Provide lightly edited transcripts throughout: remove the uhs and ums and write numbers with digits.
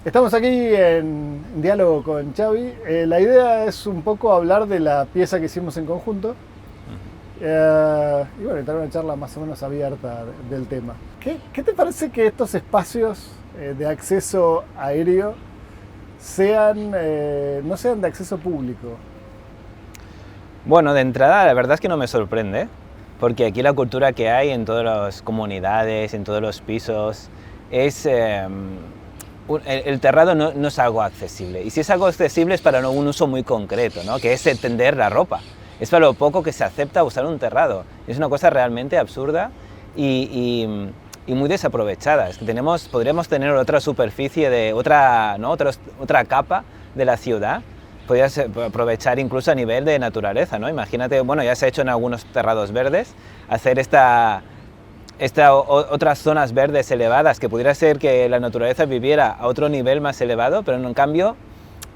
Estamos aquí en diálogo con Xavi. La idea es un poco hablar de la pieza que hicimos en conjunto y bueno, tener una charla más o menos abierta del tema. ¿Qué te parece que estos espacios de acceso aéreo no sean de acceso público? Bueno, de entrada la verdad es que no me sorprende, porque aquí la cultura que hay en todas las comunidades, en todos los pisos, es... el terrado no es algo accesible, y si es algo accesible es para un uso muy concreto, ¿no? Que es tender la ropa. Es para lo poco que se acepta usar un terrado. Es una cosa realmente absurda y muy desaprovechada. Es que podríamos tener otra superficie, otra capa de la ciudad. Podrías aprovechar incluso a nivel de naturaleza, ¿no? Imagínate, bueno, ya se ha hecho en algunos terrados verdes, hacer otras zonas verdes elevadas, que pudiera ser que la naturaleza viviera a otro nivel más elevado, pero en cambio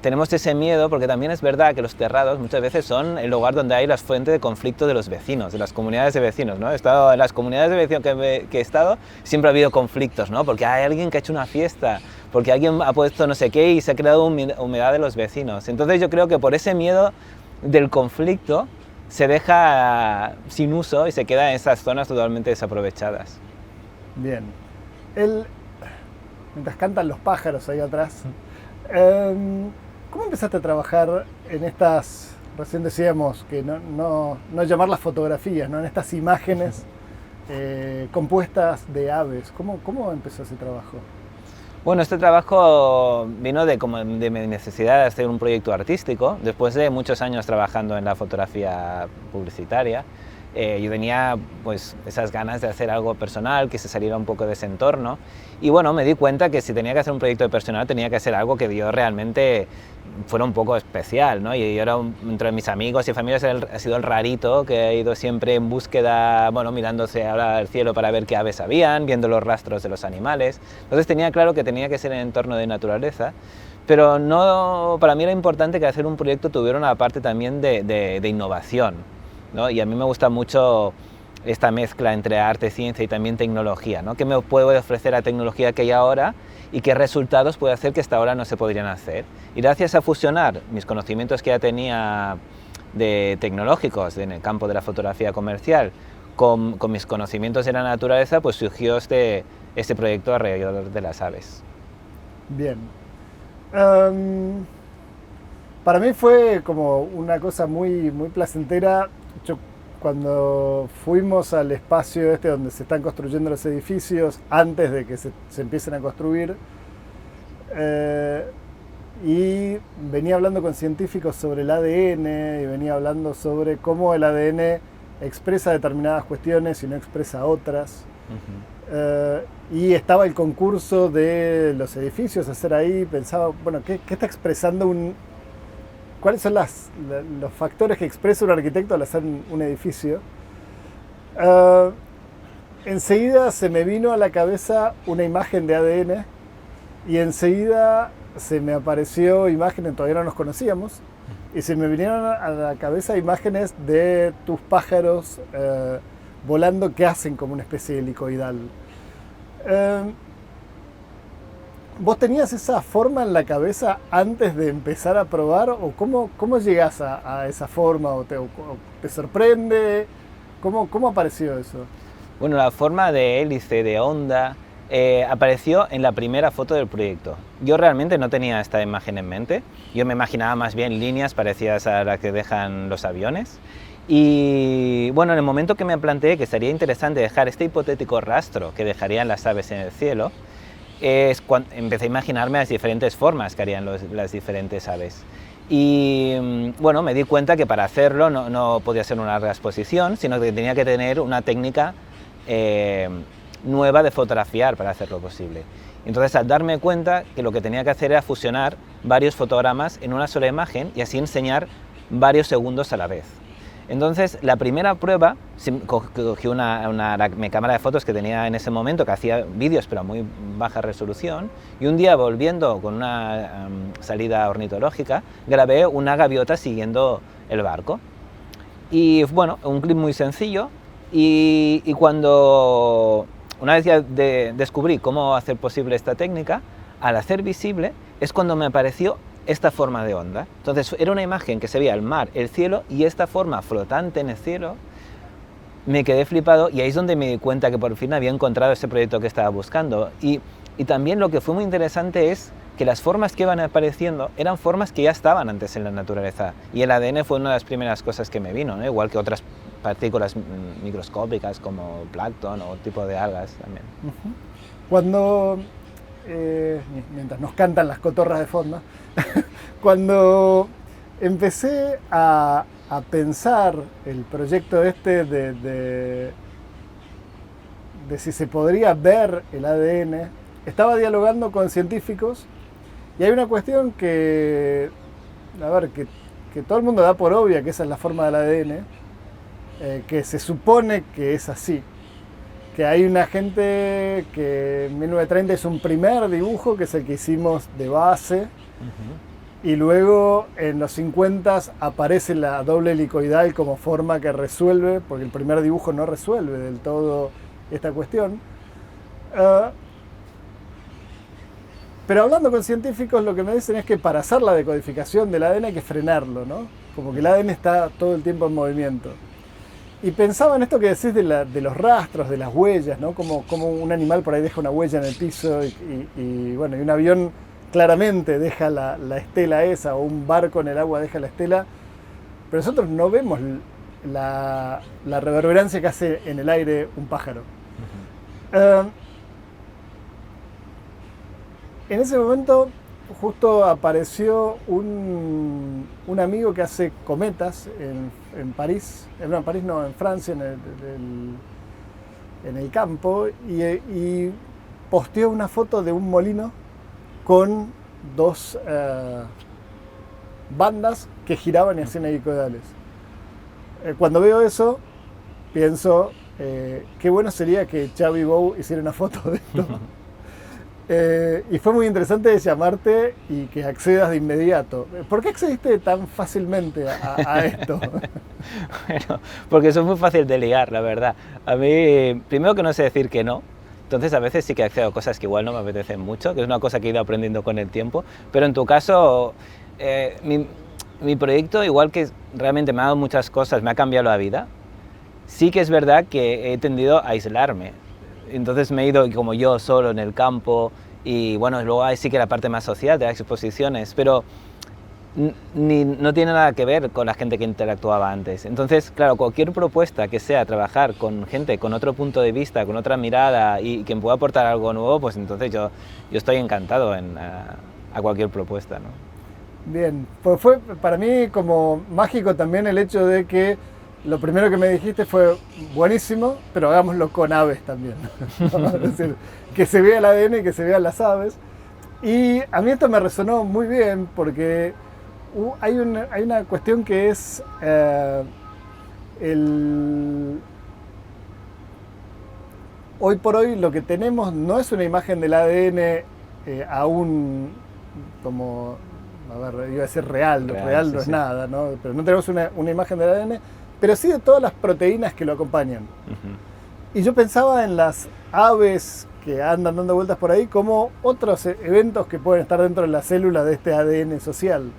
tenemos ese miedo, porque también es verdad que los terrados muchas veces son el lugar donde hay las fuentes de conflicto de los vecinos, de las comunidades de vecinos, ¿no? En las comunidades de vecinos que he estado, siempre ha habido conflictos, ¿no? Porque hay alguien que ha hecho una fiesta, porque alguien ha puesto no sé qué y se ha creado humedad de los vecinos. Entonces yo creo que por ese miedo del conflicto se deja sin uso y se queda en esas zonas totalmente desaprovechadas. Bien. Mientras cantan los pájaros ahí atrás, ¿cómo empezaste a trabajar en estas, recién decíamos, que no llamarlas fotografías, ¿no? En estas imágenes compuestas de aves? ¿Cómo empezó ese trabajo? Bueno, este trabajo vino de mi necesidad de hacer un proyecto artístico. Después de muchos años trabajando en la fotografía publicitaria, yo tenía pues esas ganas de hacer algo personal, que se saliera un poco de ese entorno. Y bueno, me di cuenta que si tenía que hacer un proyecto personal tenía que hacer algo que yo realmente fuera un poco especial, ¿no? Y yo era, entre mis amigos y familias, he sido el rarito que ha ido siempre en búsqueda, bueno, mirándose ahora al cielo para ver qué aves habían, viendo los rastros de los animales. Entonces tenía claro que tenía que ser en entorno de naturaleza, pero no, para mí era importante que hacer un proyecto tuviera una parte también de innovación, ¿no? Y a mí me gusta mucho esta mezcla entre arte, ciencia y también tecnología, ¿no? ¿Qué me puede ofrecer la tecnología que hay ahora y qué resultados puede hacer que hasta ahora no se podrían hacer? Y gracias a fusionar mis conocimientos que ya tenía tecnológicos en el campo de la fotografía comercial con mis conocimientos de la naturaleza, pues surgió este proyecto alrededor de las aves. Bien. Para mí fue como una cosa muy placentera. Cuando fuimos al espacio donde se están construyendo los edificios, antes de que se empiecen a construir, y venía hablando con científicos sobre el ADN, y venía hablando sobre cómo el ADN expresa determinadas cuestiones y no expresa otras. Y estaba el concurso de los edificios a hacer ahí. Pensaba, bueno, ¿qué está expresando ¿cuáles son los factores que expresa un arquitecto al hacer un edificio? Enseguida se me vino a la cabeza una imagen de ADN y enseguida se me apareció imágenes, todavía no nos conocíamos, y se me vinieron a la cabeza imágenes de tus pájaros volando, que hacen como una especie de helicoidal. ¿Vos tenías esa forma en la cabeza antes de empezar a probar? ¿O cómo llegás a esa forma? ¿O te sorprende? ¿Cómo apareció eso? Bueno, la forma de hélice, de onda, apareció en la primera foto del proyecto. Yo realmente no tenía esta imagen en mente. Yo me imaginaba más bien líneas parecidas a las que dejan los aviones. Y bueno, en el momento que me planteé que sería interesante dejar este hipotético rastro que dejarían las aves en el cielo, es cuando empecé a imaginarme las diferentes formas que harían las diferentes aves. Y bueno, me di cuenta que para hacerlo no podía ser una larga exposición, sino que tenía que tener una técnica nueva de fotografiar para hacerlo posible. Entonces, al darme cuenta que lo que tenía que hacer era fusionar varios fotogramas en una sola imagen y así enseñar varios segundos a la vez. Entonces, la primera prueba, cogí mi cámara de fotos que tenía en ese momento, que hacía vídeos pero a muy baja resolución, y un día, volviendo con una salida ornitológica, grabé una gaviota siguiendo el barco. Y bueno, un clip muy sencillo, y cuando una vez ya descubrí cómo hacer posible esta técnica, al hacer visible es cuando me apareció esta forma de onda. Entonces era una imagen que se veía el mar, el cielo y esta forma flotante en el cielo. Me quedé flipado y ahí es donde me di cuenta que por fin había encontrado ese proyecto que estaba buscando. Y también lo que fue muy interesante es que las formas que iban apareciendo eran formas que ya estaban antes en la naturaleza. Y el ADN fue una de las primeras cosas que me vino, ¿no? Igual que otras partículas microscópicas como plancton o tipo de algas también. Cuando, mientras nos cantan las cotorras de fondo, cuando empecé a pensar el proyecto este de si se podría ver el ADN, estaba dialogando con científicos y hay una cuestión que, a ver, que todo el mundo da por obvia que esa es la forma del ADN, que se supone que es así. Que hay una gente que en 1930 hizo un primer dibujo, que es el que hicimos de base, y luego en los 50 aparece la doble helicoidal como forma que resuelve, porque el primer dibujo no resuelve del todo esta cuestión. Pero hablando con científicos, lo que me dicen es que para hacer la decodificación del ADN hay que frenarlo, ¿no? Como que el ADN está todo el tiempo en movimiento. Y pensaba en esto que decís de los rastros, de las huellas, ¿no? Como un animal por ahí deja una huella en el piso y bueno, y un avión claramente deja la estela esa, o un barco en el agua deja la estela, pero nosotros no vemos la reverberancia que hace en el aire un pájaro. En ese momento justo apareció un amigo que hace cometas en París, en Francia, en el campo, y posteó una foto de un molino con dos bandas que giraban y hacían helicoidales. Cuando veo eso, pienso, qué bueno sería que Xavi Bou hiciera una foto de esto. Y fue muy interesante llamarte y que accedas de inmediato. ¿Por qué accediste tan fácilmente a esto? Bueno, porque eso es muy fácil de ligar, la verdad. A mí, primero que no sé decir que no, entonces a veces sí que accedo a cosas que igual no me apetecen mucho, que es una cosa que he ido aprendiendo con el tiempo, pero en tu caso, mi proyecto, igual que realmente me ha dado muchas cosas, me ha cambiado la vida, sí que es verdad que he tendido a aislarme. Entonces me he ido como yo solo en el campo y bueno, luego hay sí que la parte más social de las exposiciones, pero no tiene nada que ver con la gente que interactuaba antes. Entonces, claro, cualquier propuesta que sea trabajar con gente con otro punto de vista, con otra mirada y que me pueda aportar algo nuevo, pues entonces yo estoy encantado a cualquier propuesta, ¿no? Bien, pues fue para mí como mágico también el hecho de que lo primero que me dijiste fue buenísimo, pero hagámoslo con aves también. ¿No? Es decir, que se vea el ADN y que se vean las aves. Y a mí esto me resonó muy bien porque hay una cuestión que es hoy por hoy lo que tenemos no es una imagen del ADN aún como, a ver, iba a decir real sí, no es nada, ¿no? Pero no tenemos una imagen del ADN, pero sí de todas las proteínas que lo acompañan. Y yo pensaba en las aves que andan dando vueltas por ahí como otros eventos que pueden estar dentro de la célula de este ADN social.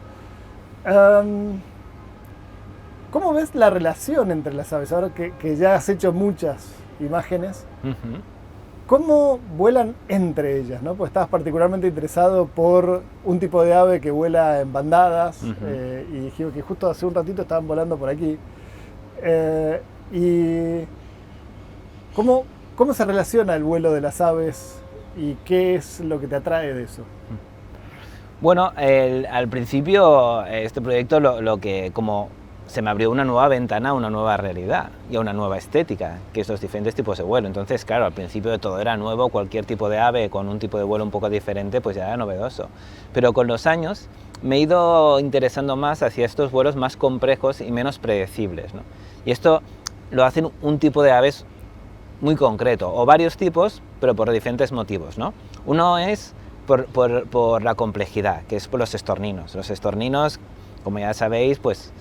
¿Cómo ves la relación entre las aves? Ahora que ya has hecho muchas imágenes, ¿cómo vuelan entre ellas, ¿no? Pues estabas particularmente interesado por un tipo de ave que vuela en bandadas, y dije que justo hace un ratito estaban volando por aquí. Y ¿cómo se relaciona el vuelo de las aves y qué es lo que te atrae de eso? Bueno, al principio este proyecto lo que como se me abrió una nueva ventana a una nueva realidad y a una nueva estética, que es los diferentes tipos de vuelo. Entonces, claro, al principio de todo era nuevo, cualquier tipo de ave con un tipo de vuelo un poco diferente, pues ya era novedoso. Pero con los años me he ido interesando más hacia estos vuelos más complejos y menos predecibles, ¿no? Y esto lo hacen un tipo de aves muy concreto, o varios tipos, pero por diferentes motivos, ¿no? Uno es por la complejidad, que es por los estorninos. Los estorninos, como ya sabéis, pues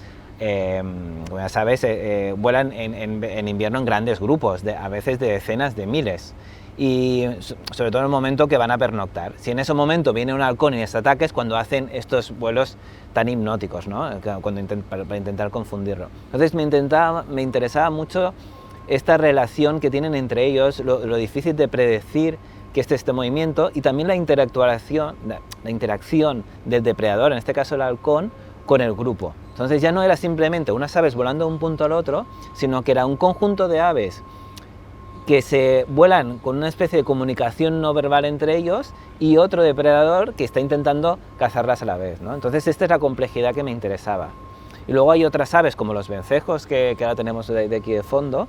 vuelan en invierno en grandes grupos, a veces de decenas de miles. y sobre todo en el momento que van a pernoctar. Si en ese momento viene un halcón y les ataca es cuando hacen estos vuelos tan hipnóticos, ¿no? Para intentar confundirlo. Entonces me interesaba mucho esta relación que tienen entre ellos, lo difícil de predecir que este movimiento, y también la interacción del depredador, en este caso el halcón, con el grupo. Entonces ya no era simplemente unas aves volando de un punto al otro, sino que era un conjunto de aves que se vuelan con una especie de comunicación no verbal entre ellos y otro depredador que está intentando cazarlas a la vez, ¿no? Entonces esta es la complejidad que me interesaba. Y luego hay otras aves como los vencejos que ahora tenemos de aquí de fondo,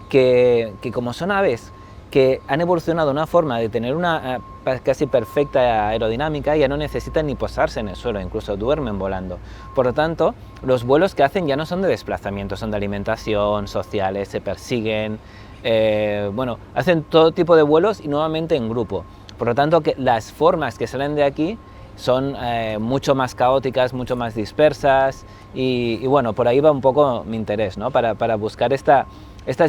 que como son aves que han evolucionado una forma de tener una casi perfecta aerodinámica, ya no necesitan ni posarse en el suelo, incluso duermen volando. Por lo tanto, los vuelos que hacen ya no son de desplazamiento, son de alimentación, sociales, se persiguen, bueno, hacen todo tipo de vuelos y nuevamente en grupo. Por lo tanto, que las formas que salen de aquí son mucho más caóticas, mucho más dispersas y bueno, por ahí va un poco mi interés, ¿no? Para buscar estas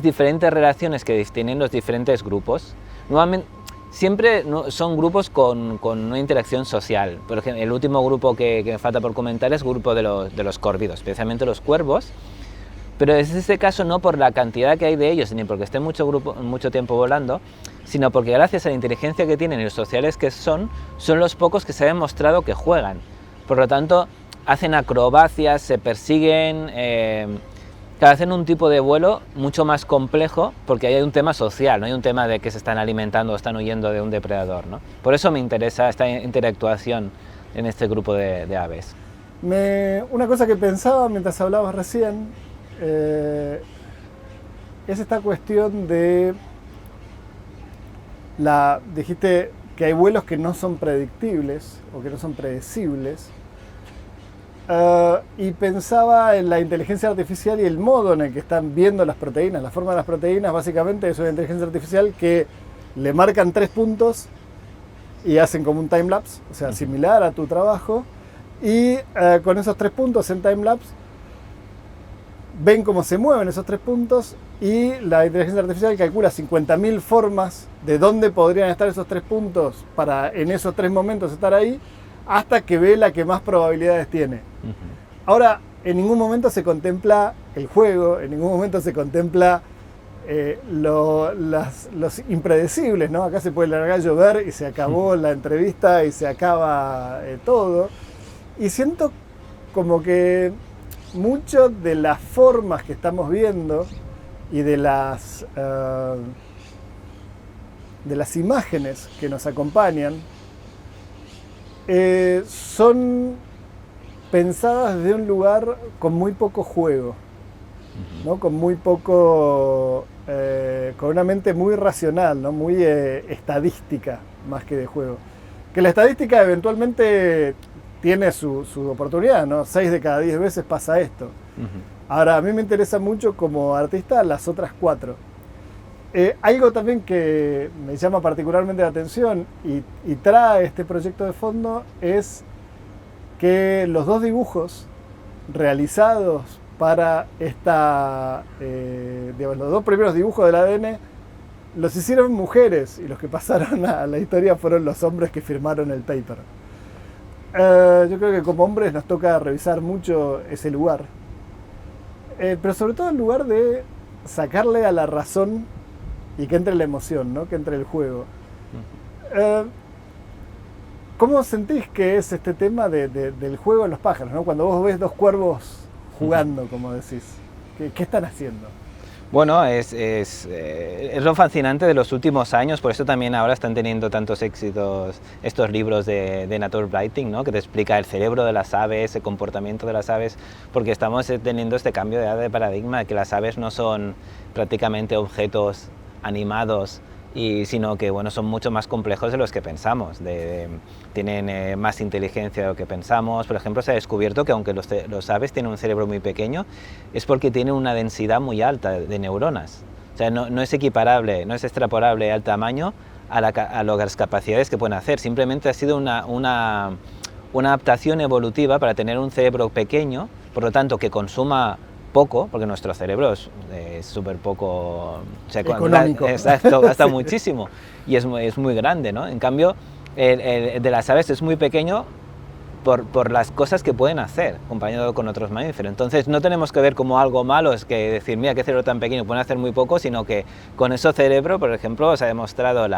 diferentes relaciones que tienen los diferentes grupos. Nuevamente, siempre son grupos con una interacción social. Por ejemplo, el último grupo que me falta por comentar es el grupo de los córvidos, especialmente los cuervos. Pero es este caso no por la cantidad que hay de ellos, ni porque estén mucho tiempo volando, sino porque gracias a la inteligencia que tienen y los sociales que son los pocos que se ha demostrado que juegan. Por lo tanto, hacen acrobacias, se persiguen, hacen un tipo de vuelo mucho más complejo porque hay un tema social, no hay un tema de que se están alimentando o están huyendo de un depredador, ¿no? Por eso me interesa esta interactuación en este grupo de aves. Una cosa que pensaba mientras hablabas recién es esta cuestión de dijiste que hay vuelos que no son predictibles o que no son predecibles. Y pensaba en la inteligencia artificial y el modo en el que están viendo las proteínas. La forma de las proteínas básicamente es una inteligencia artificial que le marcan 3 puntos y hacen como un timelapse, o sea, similar a tu trabajo. Y con esos 3 puntos en timelapse ven cómo se mueven esos 3 puntos y la inteligencia artificial calcula 50.000 formas de dónde podrían estar esos 3 puntos para en esos 3 momentos estar ahí, hasta que ve la que más probabilidades tiene. Ahora, en ningún momento se contempla el juego, en ningún momento se contempla los impredecibles, ¿no? Acá se puede largar a llover y se acabó la entrevista y se acaba todo. Y siento como que muchas de las formas que estamos viendo y de las imágenes que nos acompañan son pensadas desde un lugar con muy poco juego, ¿no? Con muy poco, con una mente muy racional, ¿no? Muy estadística más que de juego. Que la estadística eventualmente tiene su oportunidad, ¿no? 6 de cada 10 veces pasa esto. Ahora, a mí me interesa mucho como artista las otras 4. Algo también que me llama particularmente la atención y trae este proyecto de fondo es que los 2 dibujos realizados para digamos, los 2 primeros dibujos del ADN los hicieron mujeres y los que pasaron a la historia fueron los hombres que firmaron el paper. Yo creo que como hombres nos toca revisar mucho ese lugar, pero sobre todo el lugar de sacarle a la razón y que entre la emoción, ¿no? Que entre el juego. ¿Cómo sentís que es este tema del juego en los pájaros, ¿no? Cuando vos ves 2 cuervos jugando, como decís, ¿qué están haciendo? Bueno, es lo fascinante de los últimos años, por eso también ahora están teniendo tantos éxitos estos libros de Naturbleitung, ¿no? Que te explica el cerebro de las aves, el comportamiento de las aves, porque estamos teniendo este cambio de paradigma, de que las aves no son prácticamente objetos animados, sino que bueno, son mucho más complejos de los que pensamos, tienen más inteligencia de lo que pensamos. Por ejemplo, se ha descubierto que aunque los aves tienen un cerebro muy pequeño, es porque tienen una densidad muy alta de neuronas. O sea, no es equiparable, no es extrapolable al tamaño a las capacidades que pueden hacer. Simplemente ha sido una adaptación evolutiva para tener un cerebro pequeño, por lo tanto que consuma poco, porque nuestro cerebro es súper poco... Económico. Exacto, gasta Sí. muchísimo y es muy grande, ¿no? En cambio, el de las aves es muy pequeño por las cosas que pueden hacer, comparado con otros mamíferos. Entonces no tenemos que ver como algo malo, es que decir, mira qué cerebro tan pequeño, pueden hacer muy poco, sino que con ese cerebro, por ejemplo, se ha demostrado el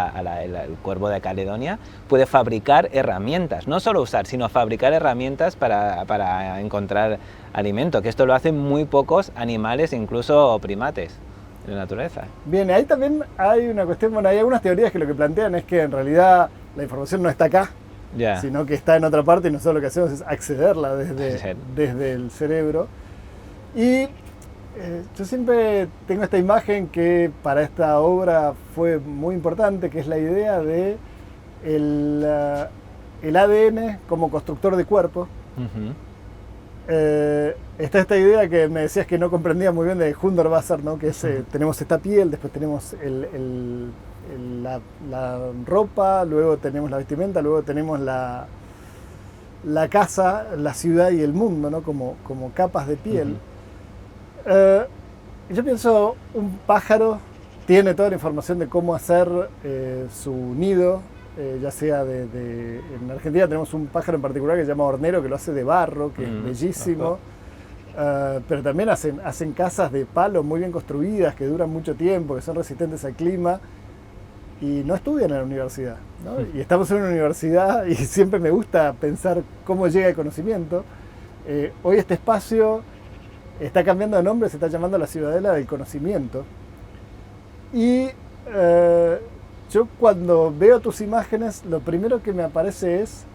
cuervo de Caledonia puede fabricar herramientas, no solo usar, sino fabricar herramientas para encontrar alimento, que esto lo hacen muy pocos animales, incluso primates en la naturaleza. Bien, ahí también hay una cuestión, bueno, hay algunas teorías que lo que plantean es que en realidad la información no está acá, Ya. sino que está en otra parte y nosotros lo que hacemos es accederla desde el cerebro. Y yo siempre tengo esta imagen que para esta obra fue muy importante, que es la idea de el ADN como constructor de cuerpo. Ujú. Está esta idea que me decías que no comprendía muy bien de Hundertwasser, ¿no? Que es, tenemos esta piel, después tenemos la ropa, luego tenemos la vestimenta, luego tenemos la casa, la ciudad y el mundo, ¿no? Como capas de piel. Yo pienso, un pájaro tiene toda la información de cómo hacer su nido, ya sea en Argentina tenemos un pájaro en particular que se llama hornero, que lo hace de barro, que es bellísimo. Pero también hacen casas de palo muy bien construidas, que duran mucho tiempo, que son resistentes al clima, y no estudian en la universidad, ¿no? Y estamos en una universidad y siempre me gusta pensar cómo llega el conocimiento. Hoy este espacio está cambiando de nombre, se está llamando la Ciudadela del Conocimiento. Y yo cuando veo tus imágenes, lo primero que me aparece es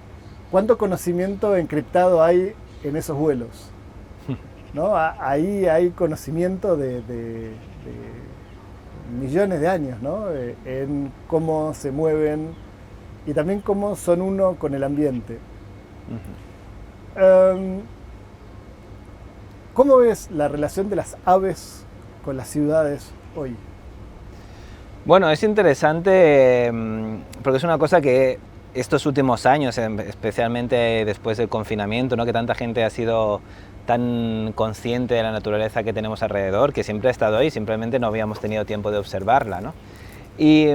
cuánto conocimiento encriptado hay en esos vuelos, ¿no? Ahí hay conocimiento de millones de años, ¿no? En cómo se mueven y también cómo son uno con el ambiente. ¿Cómo ves la relación de las aves con las ciudades hoy? Bueno, es interesante porque es una cosa que estos últimos años, especialmente después del confinamiento, ¿no? Que tanta gente ha sido tan consciente de la naturaleza que tenemos alrededor, que siempre ha estado ahí, simplemente no habíamos tenido tiempo de observarla, ¿no? Y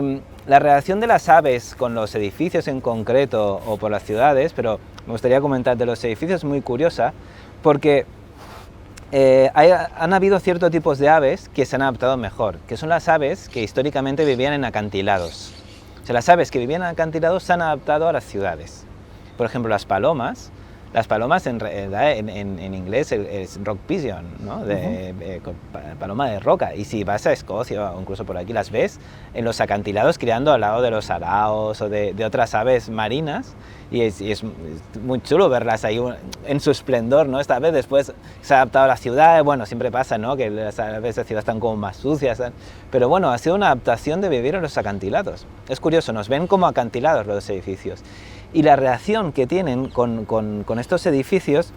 la relación de las aves con los edificios en concreto o por las ciudades, pero me gustaría comentar de los edificios, muy curiosa, porque han habido ciertos tipos de aves que se han adaptado mejor, que son las aves que históricamente vivían en acantilados. O sea, las aves que vivían en acantilados se han adaptado a las ciudades. Por ejemplo, las palomas en inglés es rock pigeon, ¿no? Paloma de roca. Y si vas a Escocia o incluso por aquí las ves en los acantilados criando al lado de los araos o de otras aves marinas. Y es muy chulo verlas ahí en su esplendor, ¿no? Esta vez después se ha adaptado a la ciudad, bueno, siempre pasa, ¿no? Que las aves de ciudad están como más sucias, ¿sabes? Pero bueno, ha sido una adaptación de vivir en los acantilados. Es curioso, nos ven como acantilados los edificios. Y la reacción que tienen con estos edificios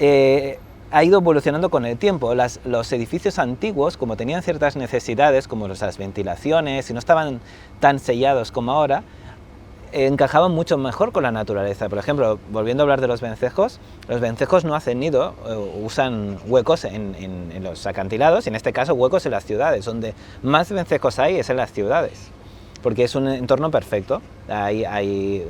ha ido evolucionando con el tiempo. Los edificios antiguos, como tenían ciertas necesidades, como las ventilaciones, y no estaban tan sellados como ahora, encajaban mucho mejor con la naturaleza. Por ejemplo, volviendo a hablar de los vencejos no hacen nido, usan huecos en los acantilados, y en este caso huecos en las ciudades. Donde más vencejos hay es en las ciudades, porque es un entorno perfecto. Hay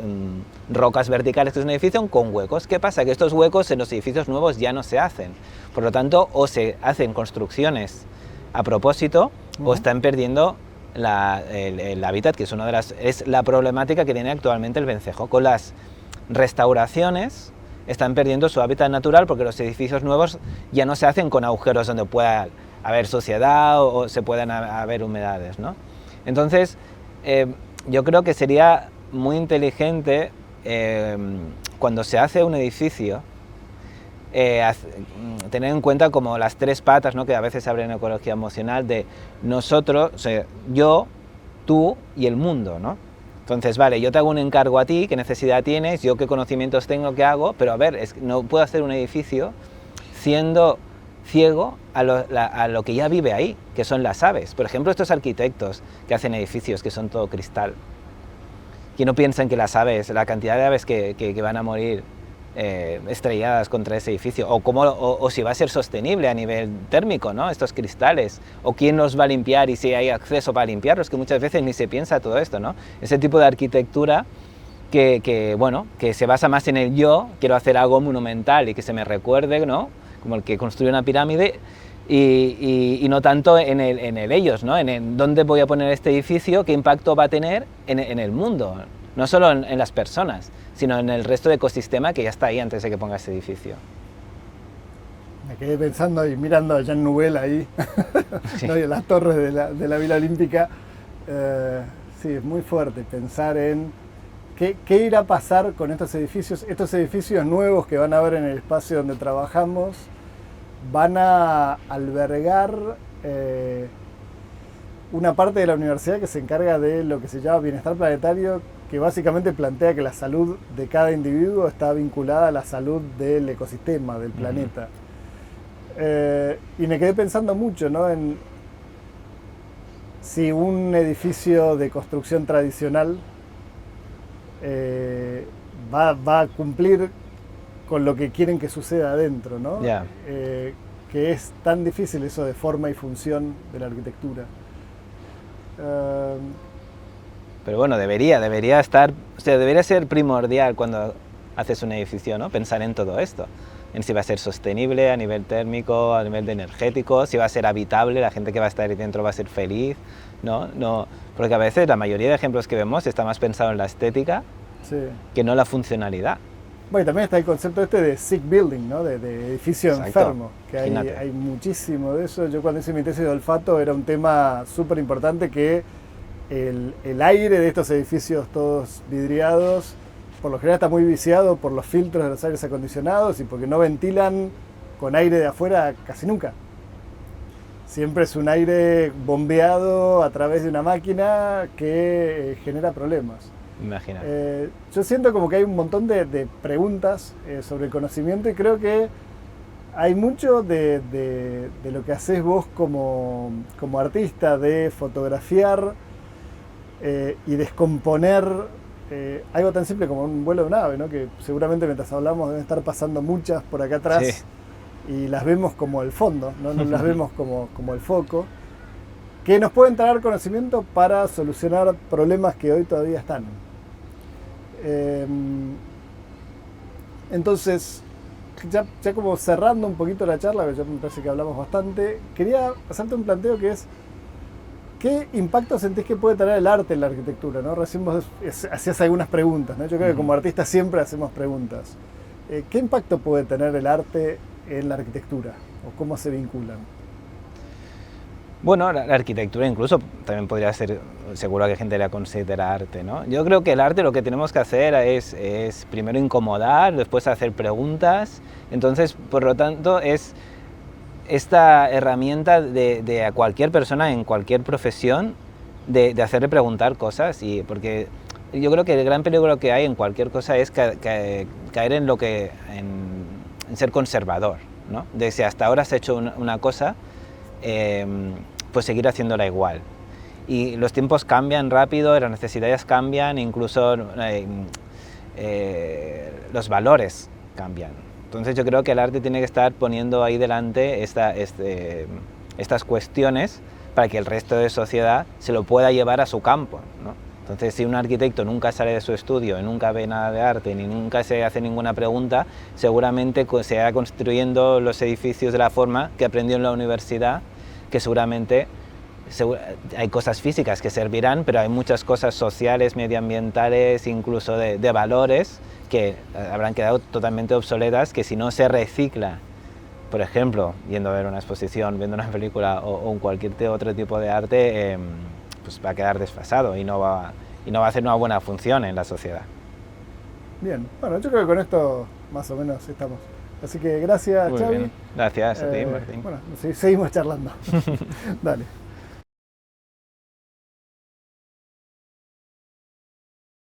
rocas verticales, que es un edificio con huecos. ¿Qué pasa? Que estos huecos en los edificios nuevos ya no se hacen. Por lo tanto, o se hacen construcciones a propósito, o están perdiendo el hábitat, que es la problemática que tiene actualmente el vencejo. Con las restauraciones están perdiendo su hábitat natural, porque los edificios nuevos ya no se hacen con agujeros donde pueda haber suciedad o se puedan haber humedades, ¿no? Entonces, yo creo que sería muy inteligente cuando se hace un edificio tener en cuenta como las tres patas, ¿no? Que a veces se abre en ecología emocional, de nosotros, o sea, yo, tú y el mundo, ¿no? Entonces, vale, yo te hago un encargo a ti, qué necesidad tienes, yo qué conocimientos tengo, qué hago, pero a ver, no puedo hacer un edificio siendo ciego a lo que ya vive ahí, que son las aves. Por ejemplo, estos arquitectos que hacen edificios que son todo cristal, que no piensan que las aves, la cantidad de aves que van a morir estrelladas contra ese edificio, o si va a ser sostenible a nivel térmico, ¿no? Estos cristales, o quién los va a limpiar y si hay acceso para limpiarlos, que muchas veces ni se piensa todo esto, ¿no? Ese tipo de arquitectura bueno, que se basa más en el yo, quiero hacer algo monumental y que se me recuerde, ¿no? Como el que construye una pirámide, y no tanto en el ellos, ¿no? En dónde voy a poner este edificio, qué impacto va a tener en el mundo, no solo en las personas, sino en el resto del ecosistema que ya está ahí antes de que ponga este edificio. Me quedé pensando y mirando a Jean Nouvel ahí, Sí. ¿no? Y las torres de la Villa Olímpica. Sí, es muy fuerte pensar en qué irá a pasar con estos edificios nuevos que van a haber en el espacio donde trabajamos. Van a albergar una parte de la universidad que se encarga de lo que se llama bienestar planetario, que básicamente plantea que la salud de cada individuo está vinculada a la salud del ecosistema, del planeta. Y me quedé pensando mucho, ¿no? En si un edificio de construcción tradicional va a cumplir con lo que quieren que suceda adentro, ¿no? Yeah. Que es tan difícil eso de forma y función de la arquitectura. Pero bueno, debería estar, o sea, debería ser primordial cuando haces un edificio, ¿no? Pensar en todo esto, en si va a ser sostenible a nivel térmico, a nivel energético, si va a ser habitable, la gente que va a estar ahí dentro va a ser feliz, ¿no? Porque a veces la mayoría de ejemplos que vemos está más pensado en la estética, sí, que no la funcionalidad. Bueno, y también está el concepto este de sick building, ¿no? De edificio Exacto. Enfermo, que hay muchísimo de eso. Yo cuando hice mi tesis de olfato era un tema súper importante, que el aire de estos edificios todos vidriados por lo general está muy viciado por los filtros de los aires acondicionados y porque no ventilan con aire de afuera casi nunca. Siempre es un aire bombeado a través de una máquina que genera problemas. Imagina. Yo siento como que hay un montón de preguntas sobre el conocimiento, y creo que hay mucho de lo que haces vos como artista, de fotografiar y descomponer algo tan simple como un vuelo de nave, ¿no? Que seguramente mientras hablamos deben estar pasando muchas por acá atrás, sí, y las vemos como el fondo, no las vemos como el foco, que nos pueden traer conocimiento para solucionar problemas que hoy todavía están. Entonces, ya como cerrando un poquito la charla, que ya me parece que hablamos bastante, quería hacerte un planteo que es: ¿qué impacto sentís que puede tener el arte en la arquitectura, ¿no? Recién vos hacías algunas preguntas, ¿no? Yo creo que como artistas siempre hacemos preguntas. ¿Qué impacto puede tener el arte en la arquitectura? ¿O cómo se vinculan? Bueno, la arquitectura incluso también podría ser, seguro que gente la considera arte, ¿no? Yo creo que el arte lo que tenemos que hacer es primero incomodar, después hacer preguntas. Entonces, por lo tanto, es esta herramienta de a cualquier persona en cualquier profesión de hacerle preguntar cosas, porque yo creo que el gran peligro que hay en cualquier cosa es caer en en ser conservador, ¿no? De si hasta ahora has hecho una cosa, pues seguir haciéndola igual. Y los tiempos cambian rápido, las necesidades cambian, incluso los valores cambian. Entonces yo creo que el arte tiene que estar poniendo ahí delante estas cuestiones para que el resto de sociedad se lo pueda llevar a su campo, ¿no? Entonces, si un arquitecto nunca sale de su estudio, nunca ve nada de arte, ni nunca se hace ninguna pregunta, seguramente se va construyendo los edificios de la forma que aprendió en la universidad, que seguramente hay cosas físicas que servirán, pero hay muchas cosas sociales, medioambientales, incluso de valores, que habrán quedado totalmente obsoletas, que si no se recicla, por ejemplo, yendo a ver una exposición, viendo una película o cualquier otro tipo de arte, pues va a quedar desfasado y no va a hacer una buena función en la sociedad. Bien, bueno, yo creo que con esto más o menos estamos. Así que gracias, Muy Xavi. bien. Gracias a ti, Martín. Bueno, seguimos charlando. Dale.